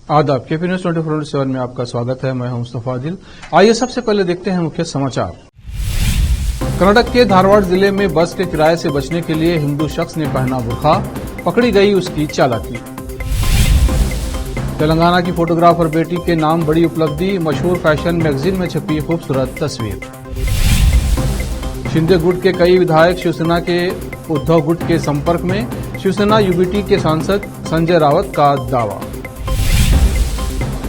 आदाब, KP news 24/7 में आपका स्वागत है। मैं हूं मुस्तफा आदिल। आइए सबसे पहले देखते हैं मुख्य समाचार। कर्नाटक के धारवाड़ जिले में बस के किराए से बचने के लिए हिंदू शख्स ने पहना बुर्का, पकड़ी गई उसकी चालाकी। तेलंगाना की फोटोग्राफर बेटी के नाम बड़ी उपलब्धि, मशहूर फैशन मैगजीन में छपी खूबसूरत तस्वीर। शिंदे गुट के कई विधायक शिवसेना के उद्धव गुट के संपर्क में, शिवसेना यूबीटी के सांसद संजय रावत का दावा।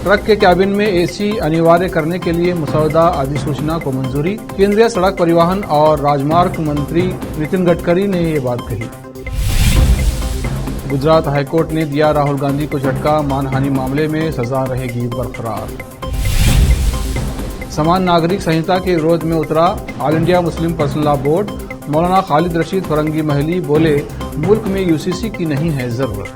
ट्रक के कैबिन में एसी अनिवार्य करने के लिए मसौदा अधिसूचना को मंजूरी, केंद्रीय सड़क परिवहन और राजमार्ग मंत्री नितिन गडकरी ने ये बात कही। गुजरात हाईकोर्ट ने दिया राहुल गांधी को झटका, मानहानि मामले में सजा रहेगी बरकरार। समान नागरिक संहिता के विरोध में उतरा all India Muslim personal law board, मौलाना खालिद रशीद फरंगी महली बोले मुल्क में यूसीसी की नहीं है जरूरत।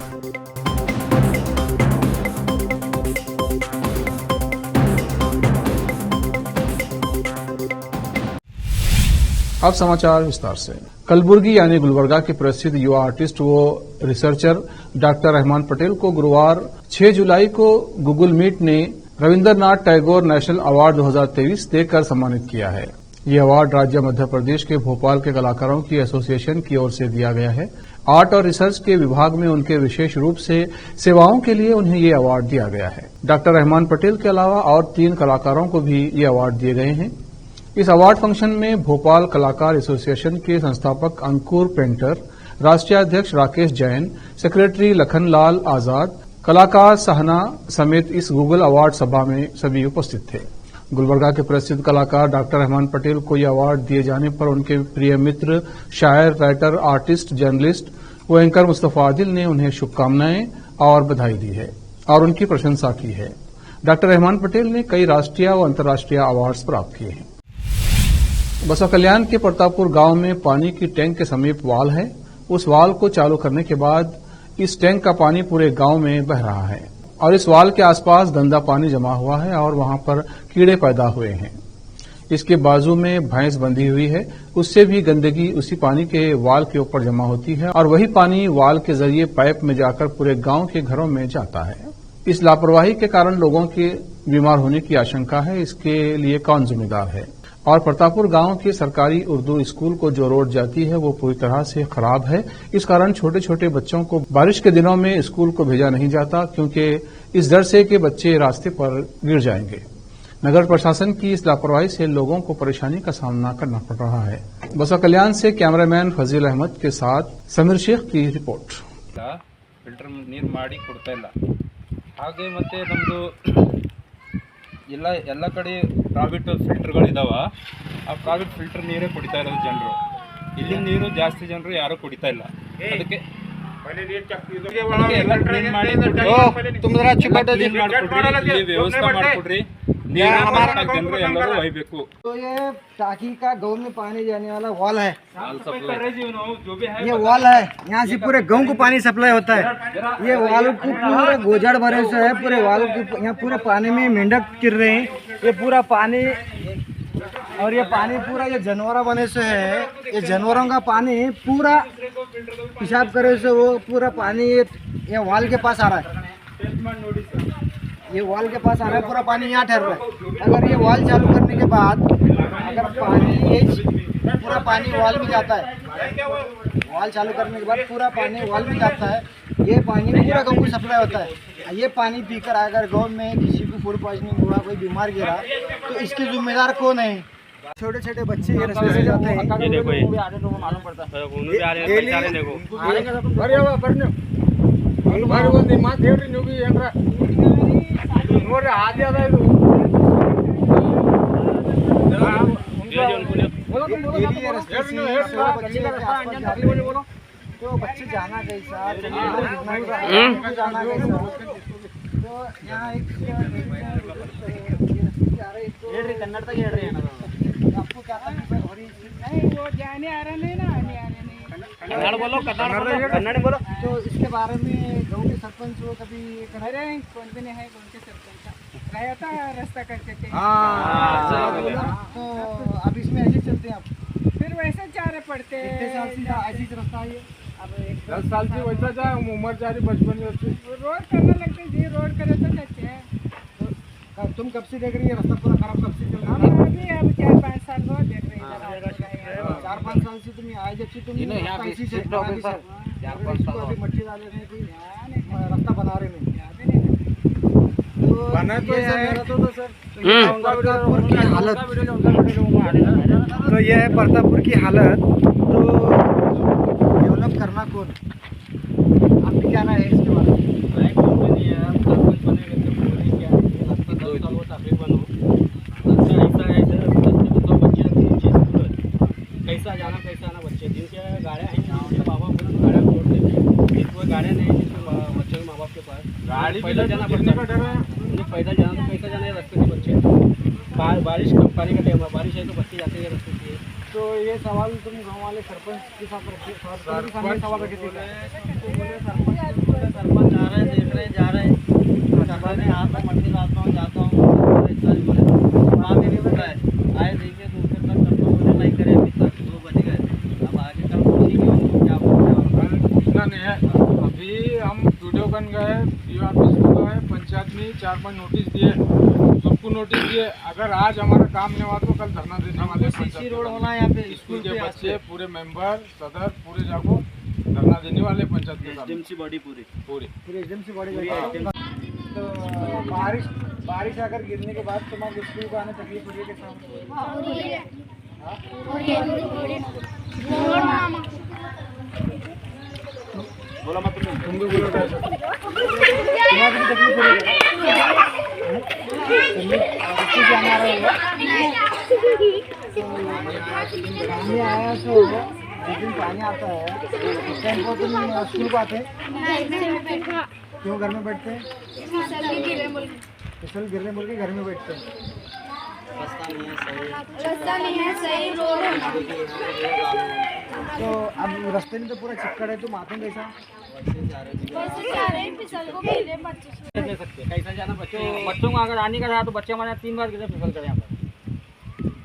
अब समाचार विस्तार से। कलबुर्गी यानी गुलबर्गा के प्रसिद्ध युवा आर्टिस्ट व रिसर्चर डॉक्टर रहमान पटेल को गुरुवार 6 जुलाई को गूगल मीट ने रविंद्रनाथ टैगोर नेशनल अवार्ड 2023 देकर सम्मानित किया है। ये अवार्ड राज्य मध्य प्रदेश के भोपाल के कलाकारों की एसोसिएशन की ओर से दिया गया है। आर्ट और रिसर्च के विभाग में उनके विशेष रूप से सेवाओं के लिए उन्हें ये अवार्ड दिया गया है। डॉक्टर रहमान पटेल के अलावा और 3 कलाकारों को भी ये अवार्ड दिए गए हैं। इस अवार्ड फंक्शन में भोपाल कलाकार एसोसिएशन के संस्थापक अंकुर पेंटर, राष्ट्रीय अध्यक्ष राकेश जैन, सेक्रेटरी लखनलाल आजाद, कलाकार सहना समेत इस गूगल अवार्ड सभा में सभी उपस्थित थे। गुलबर्गा के प्रसिद्ध कलाकार डॉक्टर रहमान पटेल को यह अवार्ड दिए जाने पर उनके प्रिय मित्र, शायर, राइटर, आर्टिस्ट, जर्नलिस्ट व एंकर मुस्तफा आदिल ने उन्हें शुभकामनाएं और बधाई दी है और उनकी प्रशंसा की है। डॉक्टर रहमान पटेल ने कई राष्ट्रीय व अंतर्राष्ट्रीय अवार्ड प्राप्त किए हैं। बसवा कल्याण के प्रतापपुर गांव में पानी की टैंक के समीप वाल है। उस वाल को चालू करने के बाद इस टैंक का पानी पूरे गांव में बह रहा है और इस वाल के आसपास गंदा पानी जमा हुआ है और वहां पर कीड़े पैदा हुए हैं। इसके बाजू में भैंस बंधी हुई है, उससे भी गंदगी उसी पानी के वाल के ऊपर जमा होती है और वही पानी वाल के जरिए पाइप में जाकर पूरे गांव के घरों में जाता है। इस लापरवाही के कारण लोगों के बीमार होने की आशंका है। इसके लिए कौन जिम्मेदार है? और प्रतापपुर गांव के सरकारी उर्दू स्कूल को जो रोड जाती है वो पूरी तरह से खराब है। इस कारण छोटे छोटे बच्चों को बारिश के दिनों में स्कूल को भेजा नहीं जाता, क्योंकि इस डर से कि बच्चे रास्ते पर गिर जाएंगे। नगर प्रशासन की इस लापरवाही से लोगों को परेशानी का सामना करना पड़ रहा है। बसवा कल्याण से कैमरामैन फजील अहमद के साथ समीर शेख की रिपोर्ट। फिल्टर नीर माडी कोड्ता इल्ल, हागे मत्ते नम्मदु ಎಲ್ಲ ಕಡೆ ಪ್ರಾಫಿಟ್ ಫಿಲ್ಟರ್ಗಳಿದಾವ, ಆ ಪ್ರಾಫಿಟ್ ಫಿಲ್ಟರ್ ನೀರೇ ಕುಡಿತಾ ಇರೋದು ಜನರು. ಇಲ್ಲಿ ನೀರು ಜಾಸ್ತಿ ಜನರು ಯಾರು ಕುಡಿತಾ ಇಲ್ಲ. ಅದಕ್ಕೆ ಎಲ್ಲ ಕ್ಲೀನ್ ಮಾಡಿ ವ್ಯವಸ್ಥೆ ಮಾಡಿಕೊಡ್ರಿ. जनरू ಎಲ್ಲರೂ ಒಯ್ಬೇಕು. तो ये टाकी का गाँव में पानी जाने वाला वॉल है, ये वॉल है, यहाँ से पूरे गाँव को पानी सप्लाई होता है। ये वॉल को पूरे गोजड़ भरे से है, पूरे वॉल को यहाँ पूरे पानी में मेंढक गिर रहे हैं। ये पूरा पानी और ये पानी पूरा ये जानवर बने से है, ये जानवरों का पानी पूरा पेशाब करे से वो पूरा पानी ये वॉल के पास आ रहा है। ये वॉल के पास आ रहा है, पूरा पानी यहाँ ठहर रहा है। अगर ये वॉल चालू करने के बाद अगर पानी ये पूरा पानी वॉल में जाता है, वॉल चालू करने के बाद पूरा पानी वॉल में जाता है, ये पानी पूरा गाँव को सप्लाई होता है। ये पानी पीकर अगर गाँव में किसी को फूड पॉइजनिंग हुआ, कोई बीमार गिरा, तो इसके जिम्मेदार कौन है? छोटे छोटे बच्चे ये रास्ते से जाते हैं। ನೋಡ್ರಿ ಆದಿ ಅದ ಇದು तो बच्चे जाना कैसा, जाना कैसा, तो यहाँ एक कन्नड़ तक आपको क्या हो रही नहीं, वो जाने आ रहा नहीं ना, आने नहीं, कन्नड़ बोलो, कन्नड़ बोलो। तो इसके बारे में गाँव के सरपंच वो कभी अरे कौन भी नहीं है, कौन के सरपंच रहा था रास्ता करके थे। तो अब इसमें ऐसे चलते हैं, आप फिर वैसे जा रहे पड़ते। कितने साल से ऐसी रास्ता है? अब एक 10 साल से वैसा जाए उम्र जा रही बचपन में रोड करने लगते जी, रोड करे तो अच्छे है। तुम कब से देख रही है रास्ता पूरा खराब, कब से चल रहा हम है? अभी अब 4-5 साल हो देख रहे हैं। 4-5 साल से तुम आए जब से तुम ऐसी से अभी मट्टी डाले थे कि रास्ता बना रहे हैं बना तो ये है। मेरा तो सर प्रतापपुर की हालत, तो ये है प्रतापपुर की हालत। तो डेवलप करना कौन, आपकी क्या ना है इसके बारे में? कैसा जाना कैसा आना बच्चे जिनके गाड़ियाँ हैं उनके माँ बाप बोले तो गाड़ियाँ छोड़ देते, जिनको गाड़ियाँ नहीं जिसके बच्चों के माँ बाप के पास गाड़ी पैदल जाना गिरने का पड़ता डर है। है। उन्हें पैदल जाना तो कैसा जाना है रास्ते से बच्चे, बारिश का पानी का टाइम है, बारिश है तो बच्चे जाते हैं रास्ते से। तो ये सवाल तुम गांव वाले सरपंच के साथ रखे, सरपंच के सामने सवाल रखे थे? सरपंच आ रहे हैं, देख रहे हैं, जा रहे हैं, सरपंच ने आता हूँ मट्टी लाता हूँ, जाता हूँ, वहाँ भी नहीं बोला है, आए देखिए दूसरे तक सरपंच बोले नहीं करे, अभी तक 2 बज गए, अब आगे कल पूछेंगे उनको क्या बोलते हैं। इतना नहीं है। अभी हम वीडियो बन गए, ऑफिस को गए, पंचायत में 4-5 नोटिस दिए, सबको नोटिस दिए। अगर आज हमारा काम नहीं हुआ तो कल धरना देने वाले हैं। सीसी रोड होना है यहाँ पे, स्कूल के बच्चे, पूरे मेंबर, सदर, पूरे जाको धरना देने वाले हैं पंचायत के सामने एसडीएमसी बॉडी पूरी पूरी। फिर एकदम से बड़ी पूरी तो बारिश अगर गिरने के बाद तुम्हारे स्कूल को आने तकलीफ हो रही है के सामने? बोला मत तुम तुम भी बोलो कैसे? तुम्हारी भी तकलीफ हो रही है? बच्चे से आना रहे हो पानी आया तो जिस दिन पानी आता है उस टाइम को तुम स्कूल को आते हैं? क्यों घर में बैठते हैं? फिसल गिरने बोल के घर में बैठते हैं। रास्ता नहीं है सही, रोड है। तो अब रास्ते में तो पूरा चिक्कड़ है, तुम आते हैं कैसा? कैसे जा रहे हैं, फिसल को पहले बच्चे से। ले सकते हैं, कैसा जाना बच्चों को अगर आने का रहा तो बच्चे हमारे 3 बार गिरे फिसल कर यहाँ पर।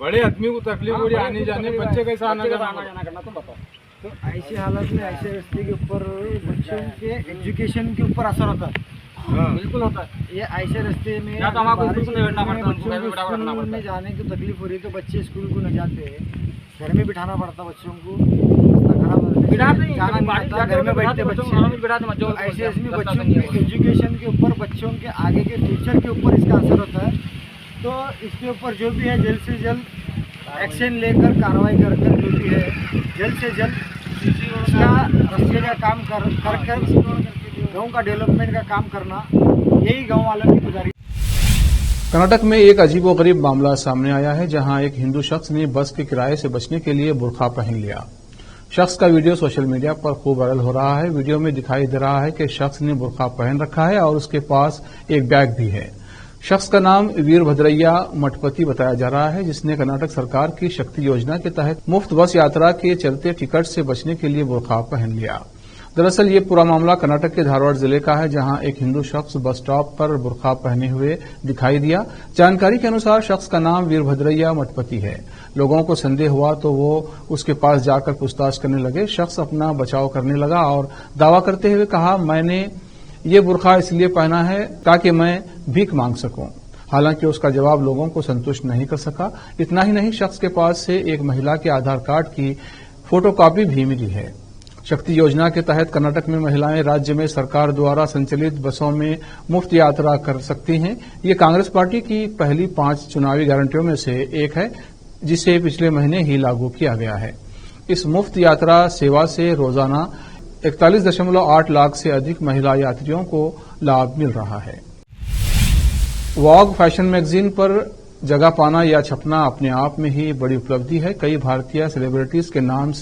बड़े आदमी को तकलीफ हो रही है आने जाने, बच्चे कैसा आना बच्चे का जाना? आना जाना करना तुम बताओ। तो ऐसी हालत में ऐसे रास्ते के ऊपर बच्चों के एजुकेशन के ऊपर असर होता है। बिल्कुल होता है। ये ऐसे रास्ते में या तो हमारे बारिश स्कूल को नहीं बैठना में पड़ता, बच्चों घर में को बैठा स्कूल रखना पड़ता में है। जाने की तकलीफ हो रही है तो बच्चे स्कूल को न जाते, घर में बिठाना पड़ता बच्चों को। रास्ता खराब होने से बिठाते ही जाना नहीं बारिश पड़ता, घर में बैठते बच्चों को बच्चे। बिठाते बच्चों को ऐसे इसमें रास्ता बच्चों नहीं है। के एजुकेशन के ऊपर, बच्चों के आगे के फ्यूचर के ऊपर इसका असर होता है। तो इसके ऊपर जो भी है जल्द से जल्द एक्शन लेकर कार्रवाई कर जो भी है जल्द से जल्द इसका रास्ते का काम कर गाँव का डेवलपमेंट का काम करना, यही गाँव वालों की गुजारिश। कर्नाटक में एक अजीबोगरीब मामला सामने आया है, जहां एक हिंदू शख्स ने बस के किराए से बचने के लिए बुर्का पहन लिया। शख्स का वीडियो सोशल मीडिया पर खूब वायरल हो रहा है। वीडियो में दिखाई दे रहा है कि शख्स ने बुर्का पहन रखा है और उसके पास एक बैग भी है। शख्स का नाम वीरभद्रैया मठपति बताया जा रहा है, जिसने कर्नाटक सरकार की शक्ति योजना के तहत मुफ्त बस यात्रा के चलते टिकट से बचने के लिए बुर्का पहन लिया। दरअसल ये पूरा मामला कर्नाटक के धारवाड़ जिले का है, जहां एक हिंदू शख्स बस स्टॉप पर बुर्का पहने हुए दिखाई दिया। जानकारी के अनुसार शख्स का नाम वीरभद्रैया मठपति है। लोगों को संदेह हुआ तो वो उसके पास जाकर पूछताछ करने लगे। शख्स अपना बचाव करने लगा और दावा करते हुए कहा, मैंने ये बुर्का इसलिए पहना है ताकि मैं भीख मांग सकूं। हालांकि उसका जवाब लोगों को संतुष्ट नहीं कर सका। इतना ही नहीं, शख्स के पास से एक महिला के आधार कार्ड की फोटोकॉपी भी मिली है। शक्ति योजना के तहत कर्नाटक में महिलाएं राज्य में सरकार द्वारा संचालित बसों में मुफ्त यात्रा कर सकती हैं। ये कांग्रेस पार्टी की पहली 5 चुनावी गारंटियों में से एक है, जिसे पिछले महीने ही लागू किया गया है। इस मुफ्त यात्रा सेवा से रोजाना 41.8 लाख से अधिक महिला यात्रियों को लाभ मिल रहा है। वॉग फैशन मैगजीन पर जगह पाना या छपना अपने आप में ही बड़ी उपलब्धि है। कई भारतीय सेलिब्रिटीज के नाम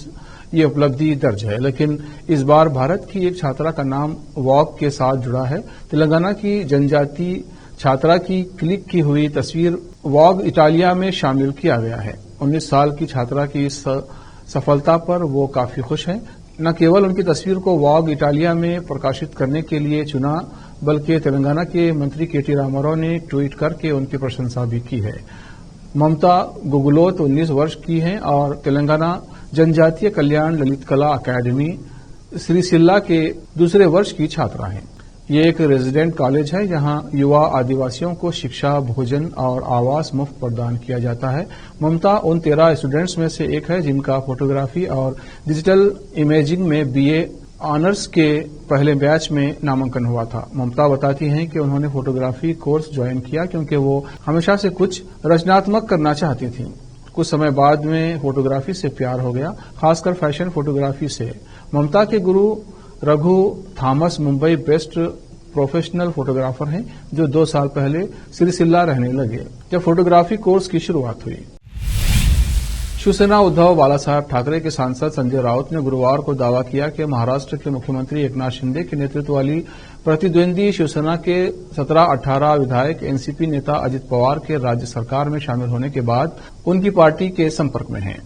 ये उपलब्धि दर्ज है, लेकिन इस बार भारत की एक छात्रा का नाम वॉग के साथ जुड़ा है। तेलंगाना की जनजाति छात्रा की क्लिक की हुई तस्वीर वॉग इटालिया में शामिल किया गया है। 19 साल की छात्रा की इस सफलता पर वो काफी खुश हैं। न केवल उनकी तस्वीर को वॉग इटालिया में प्रकाशित करने के लिए चुना, बल्कि तेलंगाना के मंत्री केटी रामाराव ने ट्वीट करके उनकी प्रशंसा भी की है। ममता गुगलोत 19 वर्ष की हैं और तेलंगाना जनजातीय कल्याण ललित कला अकादमी श्रीसिल्ला के दूसरे वर्ष की छात्रा हैं। ये एक रेजिडेंट कॉलेज है जहां युवा आदिवासियों को शिक्षा, भोजन और आवास मुफ्त प्रदान किया जाता है। ममता उन 13 स्टूडेंट्स में से एक है जिनका फोटोग्राफी और डिजिटल इमेजिंग में बीए ऑनर्स के पहले बैच में नामांकन हुआ था। ममता बताती हैं कि उन्होंने फोटोग्राफी कोर्स ज्वाइन किया क्योंकि वो हमेशा से कुछ रचनात्मक करना चाहती थीं। कुछ समय बाद में फोटोग्राफी से प्यार हो गया, खासकर फैशन फोटोग्राफी से। ममता के गुरु Raghu Thomas Mumbai best professional photographer हैं जो 2 साल पहले श्रीसिल्ला रहने लगे जब फोटोग्राफी कोर्स की शुरुआत हुई। शिवसेना उद्धव बालासाहेब ठाकरे के सांसद संजय राउत ने गुरुवार को दावा किया कि महाराष्ट्र के मुख्यमंत्री एकनाथ शिंदे के नेतृत्व वाली प्रतिद्वंदी शिवसेना के 17-18 विधायक एनसीपी नेता अजित पवार के राज्य सरकार में शामिल होने के बाद उनकी पार्टी के संपर्क में हैं।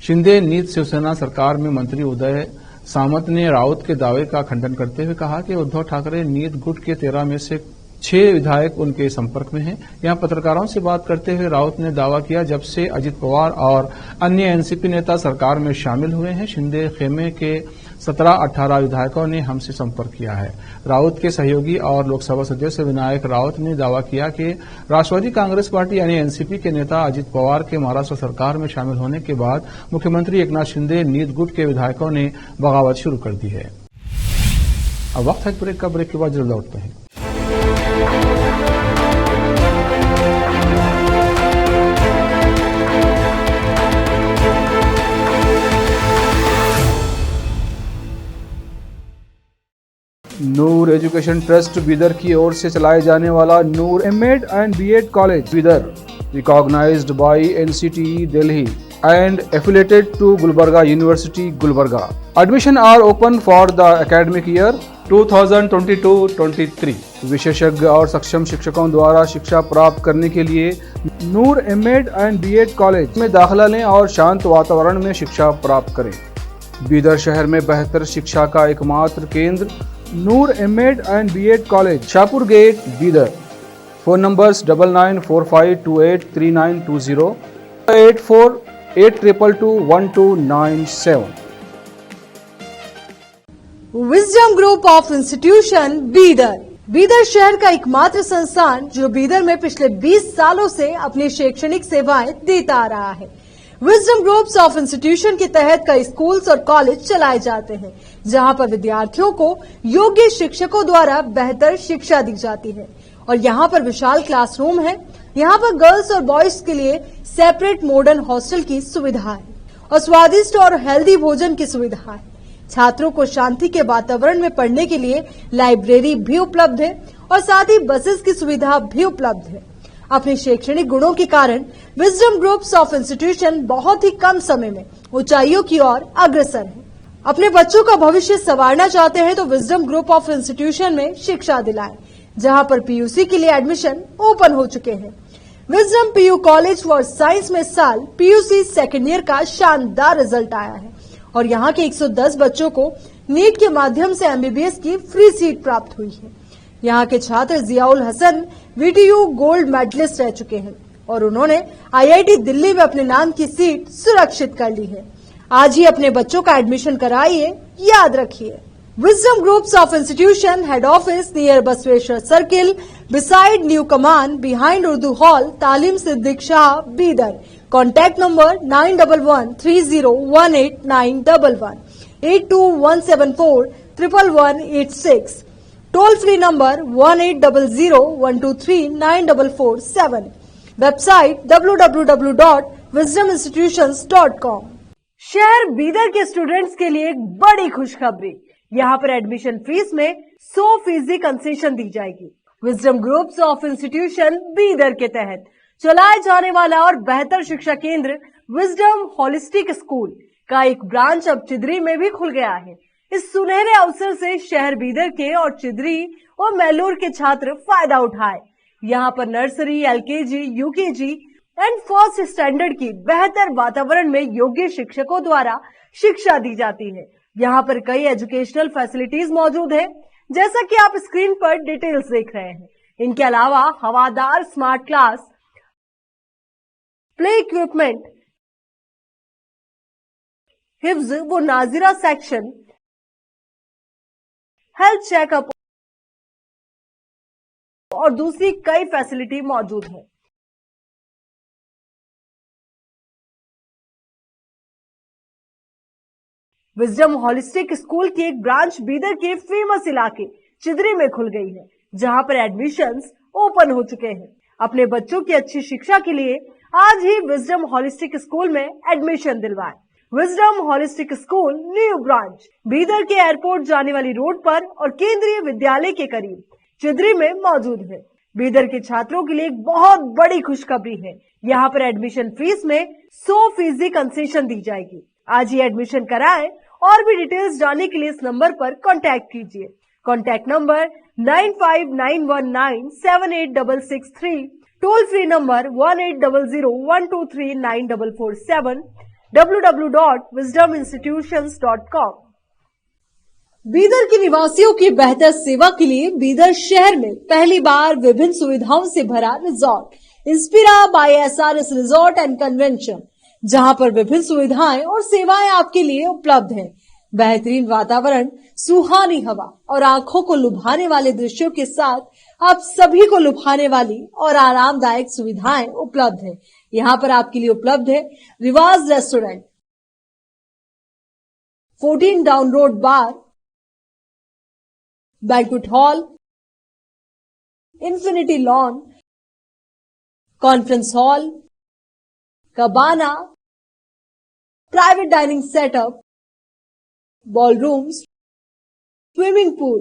शिंदे नीत शिवसेना सरकार में मंत्री उदय सामंत ने राउत के दावे का खंडन करते हुए कहा कि उद्धव ठाकरे नीत गुट के 13 में से 6 विधायक उनके संपर्क में हैं। यहां पत्रकारों से बात करते हुए राउत ने दावा किया, जब से अजित पवार और अन्य एनसीपी नेता सरकार में शामिल हुए हैं, शिंदे खेमे के 17-18 विधायकों ने हमसे संपर्क किया है। राउत के सहयोगी और लोकसभा सदस्य विनायक राउत ने दावा किया कि राष्ट्रवादी कांग्रेस पार्टी यानी एनसीपी के नेता अजित पवार के महाराष्ट्र सरकार में शामिल होने के बाद मुख्यमंत्री एकनाथ शिंदे नीत गुट के विधायकों ने बगावत शुरू कर दी है। अब वक्त है ब्रेक का। ब्रेक के बाद जल्द लौटते हैं। नूर एजुकेशन ट्रस्ट बीदर की ओर से चलाए जाने वाला Noor MEd and BEd college Bidar, recognised by NCTE Delhi and affiliated to Gulbarga University, Gulbarga. Admission are open for the academic year 2022-23. विशेषज्ञ और सक्षम शिक्षकों द्वारा शिक्षा प्राप्त करने के लिए नूर एमएड एंड बीएड कॉलेज में दाखिला लें और शांत वातावरण में शिक्षा प्राप्त करें। बीदर शहर में बेहतर शिक्षा का एकमात्र केंद्र Noor MEd and BEd college, Shahpur gate, Bidar. Phone numbers 9945283920, 8482221297। Wisdom group of institution Bidar, Bidar शहर का एकमात्र संस्थान जो बीदर में पिछले 20 सालों से अपनी शैक्षणिक सेवाएं देता आ रहा है। विजडम ग्रुप्स ऑफ इंस्टीट्यूशन के तहत कई स्कूल्स और कॉलेज चलाए जाते हैं जहां पर विद्यार्थियों को योग्य शिक्षकों द्वारा बेहतर शिक्षा दी जाती है। और यहाँ पर विशाल क्लासरूम है। यहाँ पर गर्ल्स और बॉयज के लिए सेपरेट मॉडर्न हॉस्टल की सुविधा है और स्वादिष्ट और हेल्दी भोजन की सुविधा है। छात्रों को शांति के वातावरण में पढ़ने के लिए लाइब्रेरी भी उपलब्ध है और साथ ही बसेस की सुविधा भी उपलब्ध है। अपने शैक्षणिक गुणों के कारण विजडम ग्रुप्स ऑफ इंस्टीट्यूशन बहुत ही कम समय में ऊंचाइयों की ओर अग्रसर है। अपने बच्चों का भविष्य संवारना चाहते हैं तो विजडम ग्रुप ऑफ इंस्टीट्यूशन में शिक्षा दिलाएं, जहां पर पीयूसी के लिए एडमिशन ओपन हो चुके हैं। Wisdom PU college for science में इस साल पीयूसी सेकेंड ईयर का शानदार रिजल्ट आया है और यहाँ के 110 बच्चों को नीट के माध्यम से एमबीबीएस की फ्री सीट प्राप्त हुई है। यहाँ के छात्र Ziaul Hasan VTU gold medalist रह चुके हैं और उन्होंने आईआईटी दिल्ली में अपने नाम की सीट सुरक्षित कर ली है। आज ही अपने बच्चों का एडमिशन कराइए, याद रखिए। Wisdom groups of institution head office near Basaveshwar circle, beside new Kaman, behind Urdu hall, Taleem Siddique Shah, Bidar. Contact number 9113018911, 8217411186, toll free number 180012394447, website www.wisdominstitutions.com। शहर बीदर के स्टूडेंट्स के लिए एक बड़ी खुशखबरी, यहाँ पर एडमिशन फीस में 100% कंसेशन दी जाएगी। Wisdom groups of institution Bidar के तहत चलाए जाने वाला और बेहतर शिक्षा केंद्र विजडम होलिस्टिक स्कूल का एक ब्रांच अब चिदरी में भी खुल गया है। इस सुनहरे अवसर से शहर बीदर के और चिदरी और मैलूर के छात्र फायदा उठाए। यहाँ पर nursery, LKG, UKG and first standard की बेहतर वातावरण में योग्य शिक्षकों द्वारा शिक्षा दी जाती है। यहाँ पर कई एजुकेशनल फैसिलिटीज मौजूद है, जैसा कि आप स्क्रीन पर डिटेल्स देख रहे हैं। इनके अलावा हवादार स्मार्ट क्लास, प्ले इक्विपमेंट, हिफ्ज व नाजिरा सेक्शन, हेल्थ चेकअप और दूसरी कई फैसिलिटी मौजूद है। विजडम होलिस्टिक स्कूल की एक ब्रांच बीदर के फेमस इलाके चिदरी में खुल गई है, जहां पर एडमिशंस ओपन हो चुके हैं। अपने बच्चों की अच्छी शिक्षा के लिए आज ही विजडम होलिस्टिक स्कूल में एडमिशन दिलवाएं। Wisdom holistic school new branch Bidar के एयरपोर्ट जाने वाली रोड पर और केंद्रीय विद्यालय के करीब चिदरी में मौजूद है। बीदर के छात्रों के लिए एक बहुत बड़ी खुशखबरी है। यहाँ पर एडमिशन फीस में 100% कंसेशन दी जाएगी। आज ही एडमिशन कराएं और भी डिटेल्स जानने के लिए इस नंबर पर कांटेक्ट कीजिए। Contact number 9591978663, toll free number 1800123947, www.wisdominstitutions.com। Bidar के निवासियों की बेहतर सेवा के लिए बीदर शहर में पहली बार विभिन्न सुविधाओं से भरा resort Inspira by SRS resort and convention, जहां पर विभिन्न सुविधाएं और सेवाएं आपके लिए उपलब्ध हैं। बेहतरीन वातावरण, सुहानी हवा और आंखों को लुभाने वाले दृश्यों के साथ आप सभी को लुभाने वाली और आरामदायक सुविधाएं उपलब्ध है। यहाँ पर आपके लिए उपलब्ध है Riwaaz restaurant, 14 down road bar, banquet hall, infinity lawn, conference hall, cabana, private dining setup, ballrooms, swimming pool,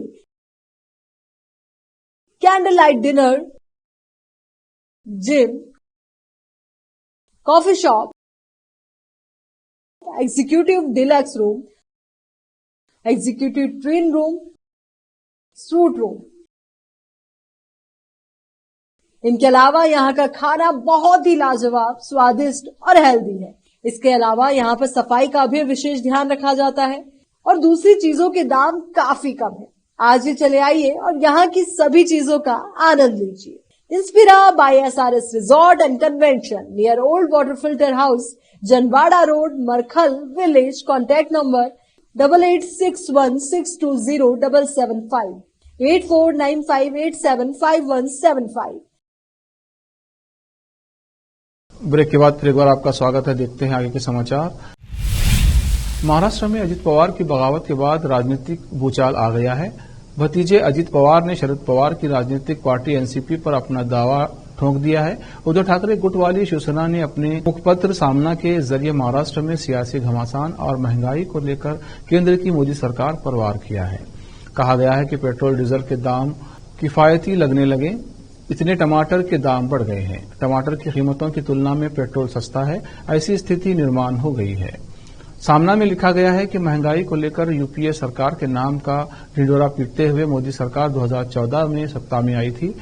candle light dinner, gym, coffee shop, executive deluxe room, executive twin room, suite room. इनके अलावा यहाँ का खाना बहुत ही लाजवाब, स्वादिष्ट और healthy है। इसके अलावा यहाँ पर सफाई का भी विशेष ध्यान रखा जाता है और दूसरी चीजों के दाम काफी कम है। आज ही चले आइए और यहाँ की सभी चीजों का आनंद लीजिए। Inspira by SRS resort and convention near old water filter house, Janwada road, Markhal village. Contact number 8861620775, 8495875175। Break के बाद फिर एक बार आपका स्वागत है। देखते हैं आगे के समाचार। महाराष्ट्र में अजित पवार की बगावत के बाद राजनीतिक भूचाल आ गया है। भतीजे अजित पवार ने शरद पवार की राजनीतिक पार्टी एनसीपी पर अपना दावा ठोक दिया है। उद्धव ठाकरे गुट वाली शिवसेना ने अपने मुखपत्र सामना के जरिए महाराष्ट्र में सियासी घमासान और महंगाई को लेकर केंद्र की मोदी सरकार पर वार किया है। कहा गया है कि पेट्रोल डीजल के दाम किफायती लगने लगे, इतने टमाटर के दाम बढ़ गए हैं। टमाटर की कीमतों की तुलना में पेट्रोल सस्ता है, ऐसी स्थिति निर्माण हो गई है। सामना में लिखा गया है कि महंगाई को लेकर यूपीए सरकार के नाम का ढिंढोरा पीटते हुए मोदी सरकार 2014 में सत्ता में आई थी।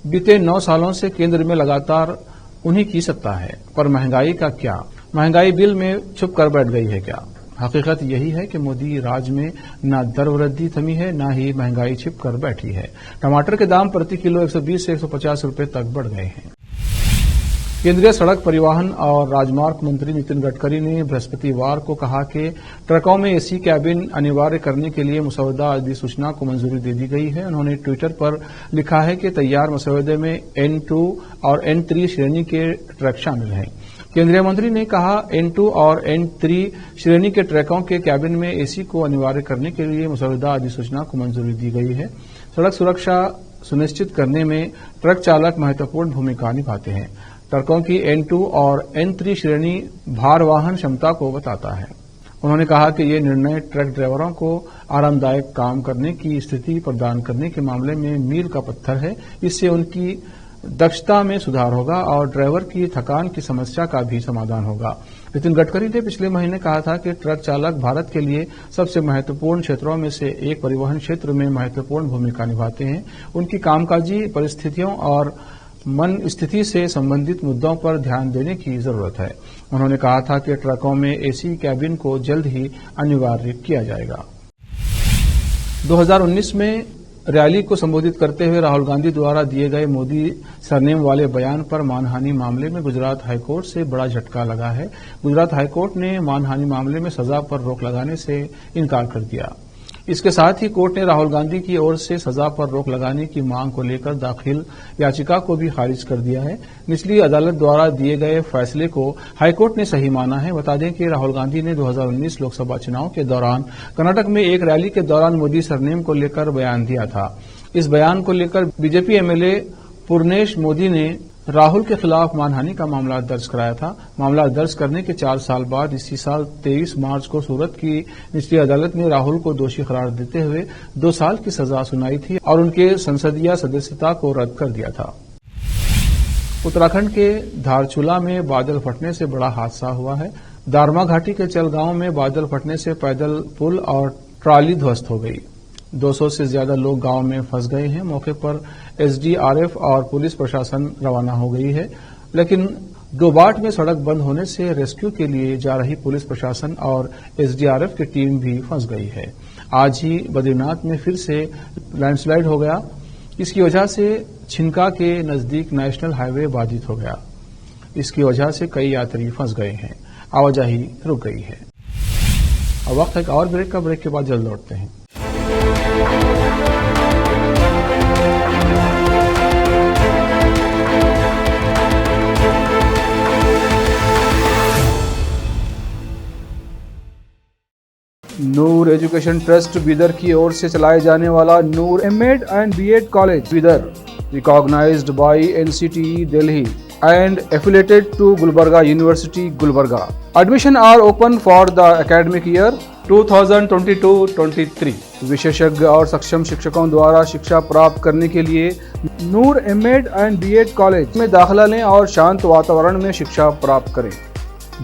बीते 9 सालों से केंद्र में लगातार उन्हीं की सत्ता है, पर महंगाई का क्या? महंगाई बिल में छुप कर बैठ गई है क्या? हकीकत यही है कि मोदी राज में न दर वृद्धि थमी है, न ही महंगाई छिप कर बैठी है। टमाटर के दाम प्रति किलो 120 से 150 रुपए तक बढ़ गए हैं। केंद्रीय सड़क परिवहन और राजमार्ग मंत्री नितिन गडकरी ने बृहस्पतिवार को कहा कि ट्रकों में एसी कैबिन अनिवार्य करने के लिए मसौदा अधिसूचना को मंजूरी दे दी गई है। उन्होंने ट्विटर पर लिखा है कि तैयार मसौदे में N2 और N3 श्रेणी के ट्रक शामिल हैं। केंद्रीय मंत्री ने कहा, N2 और N3 श्रेणी के ट्रकों के कैबिन में एसी को अनिवार्य करने के लिए मसौदा अधिसूचना को मंजूरी दी गई है। सड़क सुरक्षा सुनिश्चित करने में ट्रक चालक महत्वपूर्ण भूमिका निभाते हैं। ट्रकों की N2 और N3 श्रेणी भार वाहन क्षमता को बताता है। उन्होंने कहा कि ये निर्णय ट्रक ड्राइवरों को आरामदायक काम करने की स्थिति प्रदान करने के मामले में मील का पत्थर है। इससे उनकी दक्षता में सुधार होगा और ड्राइवर की थकान की समस्या का भी समाधान होगा। नितिन गडकरी ने पिछले महीने कहा था कि ट्रक चालक भारत के लिए सबसे महत्वपूर्ण क्षेत्रों में से एक परिवहन क्षेत्र में महत्वपूर्ण भूमिका निभाते हैं। उनकी कामकाजी परिस्थितियों और मन स्थिति से संबंधित मुद्दों पर ध्यान देने की जरूरत है। उन्होंने कहा था कि ट्रकों में एसी कैबिन को जल्द ही अनिवार्य किया जाएगा। 2019 में रैली को संबोधित करते हुए राहुल गांधी द्वारा दिए गए मोदी सरनेम वाले बयान पर मानहानि मामले में गुजरात हाईकोर्ट से बड़ा झटका लगा है। गुजरात हाईकोर्ट ने मानहानि मामले में सजा पर रोक लगाने से इनकार कर दिया। इसके साथ ही कोर्ट ने राहुल गांधी की ओर से सजा पर रोक लगाने की मांग को लेकर दाखिल याचिका को भी खारिज कर दिया है। निचली अदालत द्वारा दिए गए फैसले को हाईकोर्ट ने सही माना है। बता दें कि राहुल गांधी ने 2019 लोकसभा चुनाव के दौरान कर्नाटक में एक रैली के दौरान मोदी सरनेम को लेकर बयान दिया था। इस बयान को लेकर बीजेपी एमएलए पूर्णेश मोदी ने राहुल के खिलाफ मानहानि का मामला दर्ज कराया था। मामला दर्ज करने के 4 साल बाद इसी साल 23 मार्च को सूरत की निचली अदालत ने राहुल को दोषी करार देते हुए 2 साल की सजा सुनाई थी और उनके संसदीय सदस्यता को रद्द कर दिया था। उत्तराखंड के धारचूला में बादल फटने से बड़ा हादसा हुआ है। दारमा घाटी के चलगांव में बादल फटने से पैदल पुल और ट्राली ध्वस्त हो गई। 200 से ज्यादा लोग गांव में फंस गए हैं। मौके पर एसडीआरएफ और पुलिस प्रशासन रवाना हो गई है, लेकिन डोबाट में सड़क बंद होने से रेस्क्यू के लिए जा रही पुलिस प्रशासन और एसडीआरएफ की टीम भी फंस गई है। आज ही बद्रीनाथ में फिर से लैंडस्लाइड हो गया। इसकी वजह से छिनका के नजदीक नेशनल हाईवे बाधित हो गया। इसकी वजह से कई यात्री फंस गए हैं, आवाजाही रुक गई है। अब वक्त है एक और ब्रेक का। ब्रेक के बाद जल्द लौटते हैं। नूर एजुकेशन ट्रस्ट बीदर की ओर से चलाए जाने वाला Noor MEd and BEd college Bidar, recognised by NCTE Delhi and affiliated to Gulbarga University, Gulbarga. Admission are open for the academic year 2022-23. विशेषज्ञ और सक्षम शिक्षकों द्वारा शिक्षा प्राप्त करने के लिए नूर एमएड एंड बीएड कॉलेज में दाखिला लें और शांत वातावरण में शिक्षा प्राप्त करें।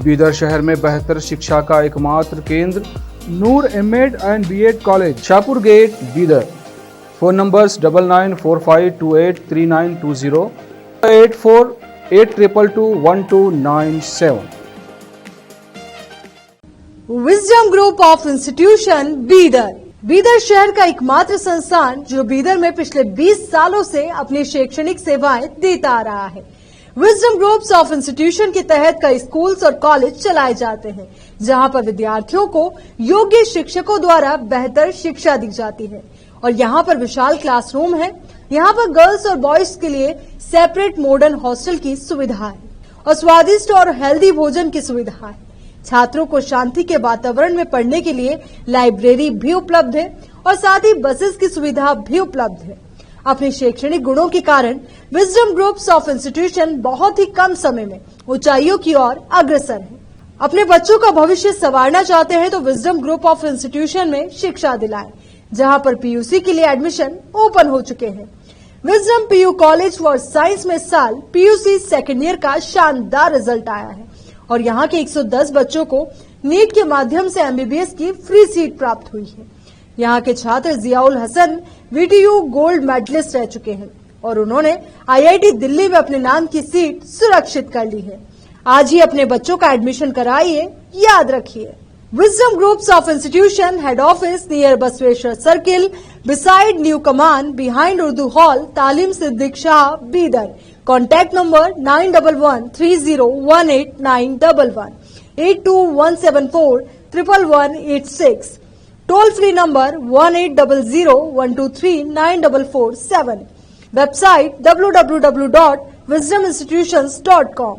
बीदर शहर में बेहतर शिक्षा का एकमात्र केंद्र Noor MEd and BEd college, Shahpur gate, Bidar. Phone numbers 9945283920, 8482221297। Wisdom group of institution Bidar, Bidar शहर का एकमात्र संस्थान जो बीदर में पिछले 20 सालों से अपनी शैक्षणिक सेवाएं देता आ रहा है। विजडम ग्रुप्स ऑफ इंस्टीट्यूशन के तहत कई स्कूल्स और कॉलेज चलाए जाते हैं, जहां पर विद्यार्थियों को योग्य शिक्षकों द्वारा बेहतर शिक्षा दी जाती है। और यहाँ पर विशाल क्लासरूम है। यहाँ पर गर्ल्स और बॉयज के लिए सेपरेट मॉडर्न हॉस्टल की सुविधा है और स्वादिष्ट और हेल्दी भोजन की सुविधा है। छात्रों को शांति के वातावरण में पढ़ने के लिए लाइब्रेरी भी उपलब्ध है और साथ ही बसेस की सुविधा भी उपलब्ध है। अपने शैक्षणिक गुणों के कारण विजडम ग्रुप्स ऑफ इंस्टीट्यूशन बहुत ही कम समय में ऊंचाइयों की ओर अग्रसर है। अपने बच्चों का भविष्य संवारना चाहते हैं तो विजडम ग्रुप ऑफ इंस्टीट्यूशन में शिक्षा दिलाएं, जहां पर पीयूसी के लिए एडमिशन ओपन हो चुके हैं। Wisdom PU college for science में साल पीयूसी सेकेंड ईयर का शानदार रिजल्ट आया है और यहाँ के 110 बच्चों को नीट के माध्यम से एमबीबीएस की फ्री सीट प्राप्त हुई है। यहाँ के छात्र Ziaul Hasan VTU gold medalist रह चुके हैं और उन्होंने आईआईटी दिल्ली में अपने नाम की सीट सुरक्षित कर ली है। आज ही अपने बच्चों का एडमिशन कराइए, याद रखिए। Wisdom groups of institution head office near Basaveshwar circle, beside new Kaman, behind Urdu hall, Taleem Siddique Shah, Bidar. Contact number 9113018911, 8217411186, toll free number 180012394447, website www.wisdominstitutions.com।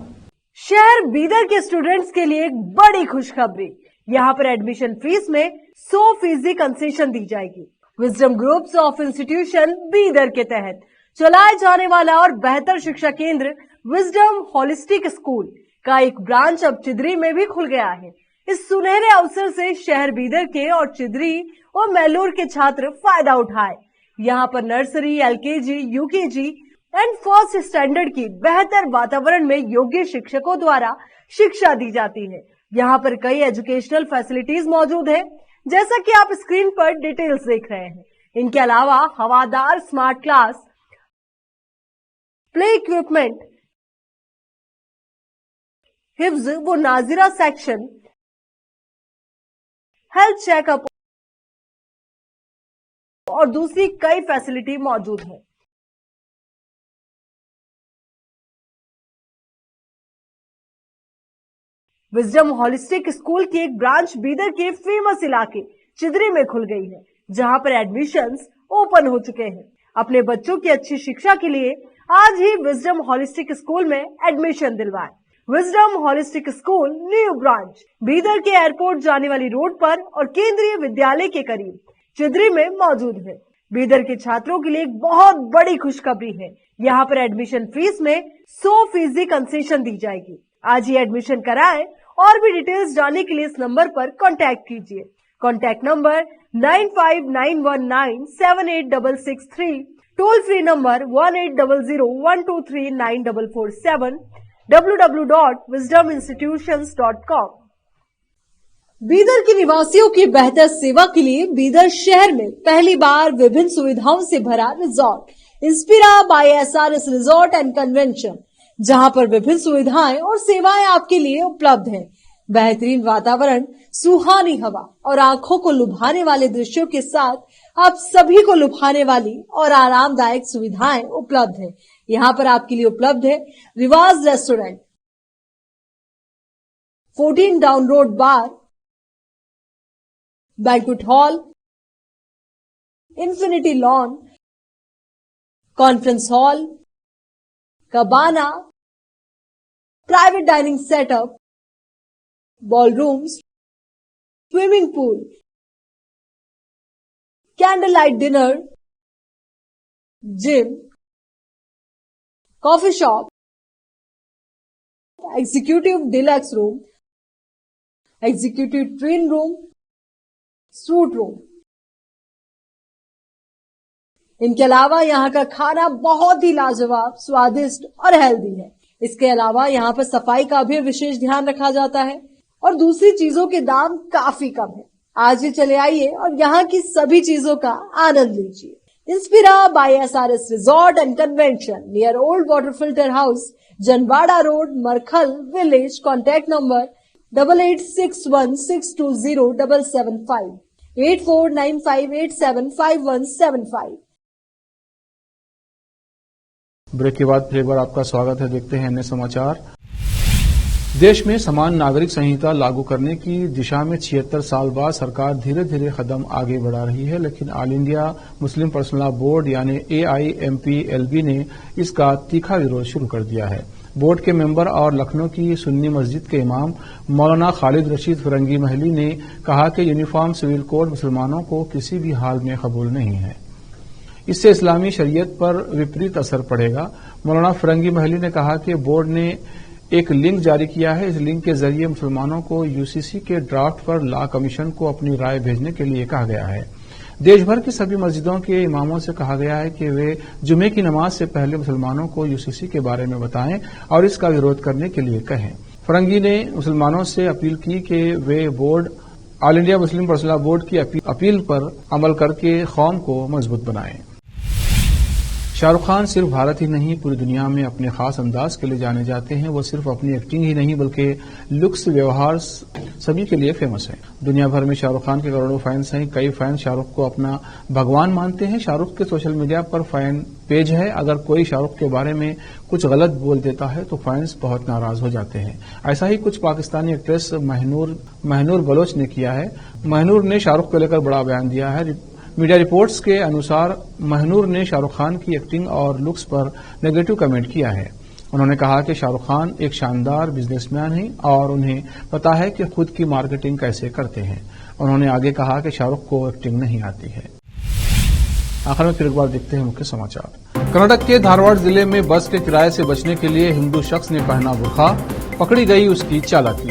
शहर बीदर के स्टूडेंट्स के लिए एक बड़ी खुशखबरी, यहाँ पर एडमिशन फीस में 100% कंसेशन दी जाएगी। Wisdom groups of institution Bidar के तहत चलाए जाने वाला और बेहतर शिक्षा केंद्र विजडम होलिस्टिक स्कूल का एक ब्रांच अब चिदरी में भी खुल गया है। इस सुनहरे अवसर से शहर बीदर के और चिदरी और मैलूर के छात्र फायदा उठाए। यहाँ पर nursery, LKG, UKG and first standard की बेहतर वातावरण में योग्य शिक्षकों द्वारा शिक्षा दी जाती है। यहाँ पर कई एजुकेशनल फैसिलिटीज मौजूद है, जैसा कि आप स्क्रीन पर डिटेल्स देख रहे हैं। इनके अलावा हवादार स्मार्ट क्लास, प्ले इक्विपमेंट, हिफ्ज व नाजिरा सेक्शन, हेल्थ चेकअप और दूसरी कई फैसिलिटी मौजूद है। विजडम होलिस्टिक स्कूल की एक ब्रांच बीदर के फेमस इलाके चिदरी में खुल गई है। जहां पर एडमिशंस ओपन हो चुके हैं। अपने बच्चों की अच्छी शिक्षा के लिए आज ही विजडम हॉलिस्टिक स्कूल में एडमिशन दिलवाएं। Wisdom holistic school new branch Bidar के एयरपोर्ट जाने वाली रोड पर और केंद्रीय विद्यालय के करीब चिदरी में मौजूद है। बीदर के छात्रों के लिए एक बहुत बड़ी खुशखबरी है। यहाँ पर एडमिशन फीस में 100% कंसेशन दी जाएगी। आज ही एडमिशन कराएं और भी डिटेल्स जानने के लिए इस नंबर पर कांटेक्ट कीजिए। Contact number 9591978663, toll free number 1800123947, www.wisdominstitutions.com। Bidar के निवासियों की बेहतर सेवा के लिए बीदर शहर में पहली बार विभिन्न सुविधाओं से भरा resort Inspira by SRS resort and convention, जहां पर विभिन्न सुविधाएं और सेवाएं आपके लिए उपलब्ध हैं। बेहतरीन वातावरण, सुहानी हवा और आंखों को लुभाने वाले दृश्यों के साथ आप सभी को लुभाने वाली और आरामदायक सुविधाएं उपलब्ध है। यहाँ पर आपके लिए उपलब्ध है Riwaaz restaurant, 14 down road bar, banquet hall, infinity lawn, conference hall, cabana, private dining setup, ballrooms, swimming pool, candle light dinner, gym, coffee shop, executive deluxe room, executive twin room, suite room. इनके अलावा यहाँ का खाना बहुत ही लाजवाब, स्वादिष्ट और healthy है। इसके अलावा यहाँ पर सफाई का भी विशेष ध्यान रखा जाता है और दूसरी चीजों के दाम काफी कम है। आज ही चले आइए और यहाँ की सभी चीजों का आनंद लीजिए। Inspira by SRS resort and convention near old water filter house, Janwada road, Markhal village. Contact number 8861620775, 8495875175। Break के बाद फिर एक बार आपका स्वागत है। देखते हैं अन्य समाचार। देश में समान नागरिक संहिता लागू करने की दिशा में 76 साल बाद सरकार धीरे धीरे कदम आगे बढ़ा रही है, लेकिन all India Muslim personal law board यानी AIMPLB ने इसका तीखा विरोध शुरू कर दिया है। बोर्ड के मेंबर और लखनऊ की सुन्नी मस्जिद के इमाम मौलाना खालिद रशीद फिरंगी महली ने कहा कि यूनिफॉर्म सिविल कोड मुसलमानों को किसी भी हाल में कबूल नहीं है। इससे इस्लामी शरीयत पर विपरीत असर पड़ेगा। मौलाना फिरंगी महली ने कहा कि बोर्ड ने एक लिंक जारी किया है। इस लिंक के जरिए मुसलमानों को यूसीसी के ड्राफ्ट पर लॉ कमीशन को अपनी राय भेजने के लिए कहा गया है। देश भर की सभी मस्जिदों के इमामों से कहा गया है कि वे जुमे की नमाज से पहले मुसलमानों को यूसीसी के बारे में बताएं और इसका विरोध करने के लिए कहें। फिरंगी ने मुसलमानों से अपील की कि वे board all India Muslim personal law board की अपील पर अमल करके कौम को मजबूत बनाएं। शाहरुख खान सिर्फ भारत ही नहीं पूरी दुनिया में अपने खास अंदाज के लिए जाने जाते हैं। वो सिर्फ अपनी एक्टिंग ही नहीं बल्कि लुक्स, व्यवहार सभी के लिए फेमस है। दुनिया भर में शाहरुख खान के करोड़ों फैंस हैं। कई फैन शाहरुख को अपना भगवान मानते हैं। शाहरुख के सोशल मीडिया पर फैन पेज है। अगर कोई शाहरुख के बारे में कुछ गलत बोल देता है तो फैंस बहुत नाराज हो जाते हैं। ऐसा ही कुछ पाकिस्तानी एक्ट्रेस महनूर बलोच ने किया है। महनूर ने शाहरुख को लेकर बड़ा बयान दिया है। मीडिया रिपोर्ट्स के अनुसार महनूर ने शाहरुख खान की एक्टिंग और लुक्स पर नेगेटिव कमेंट किया है। उन्होंने कहा कि शाहरुख खान एक शानदार बिजनेसमैन हैं और उन्हें पता है कि खुद की मार्केटिंग कैसे करते हैं। उन्होंने आगे कहा कि शाहरुख को एक्टिंग नहीं आती है। आखिर में फिर एक बार देखते हैं मुख्य समाचार। कर्नाटक के धारवाड़ जिले में बस के किराए से बचने के लिए हिंदू शख्स ने पहना बुर्का, पकड़ी गई उसकी चालाकी।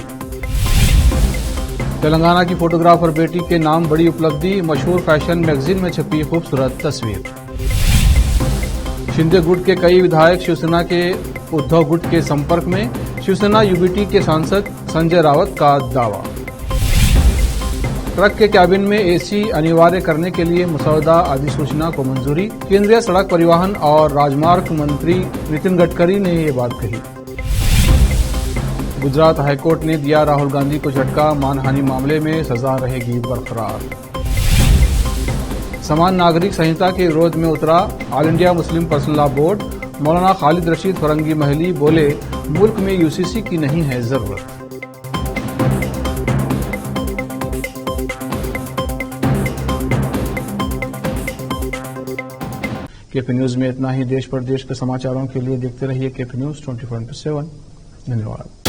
तेलंगाना की फोटोग्राफर बेटी के नाम बड़ी उपलब्धि, मशहूर फैशन मैगजीन में छपी खूबसूरत तस्वीर। शिंदे गुट के कई विधायक शिवसेना के उद्धव गुट के संपर्क में, शिवसेना यूबीटी के सांसद संजय रावत का दावा। ट्रक के कैबिन में एसी अनिवार्य करने के लिए मसौदा अधिसूचना को मंजूरी। केंद्रीय सड़क परिवहन और राजमार्ग मंत्री नितिन गडकरी ने ये बात कही। गुजरात हाईकोर्ट ने दिया राहुल गांधी को झटका, मानहानि मामले में सजा रहेगी बरकरार। समान नागरिक संहिता के विरोध में उतरा all India Muslim personal law board. मौलाना खालिद रशीद फिरंगी महली बोले, मुल्क में यूसीसी की नहीं है जरूरत। केपी न्यूज में इतना ही। देश प्रदेश के समाचारों के लिए देखते रहिए केपी न्यूज 24/7। धन्यवाद।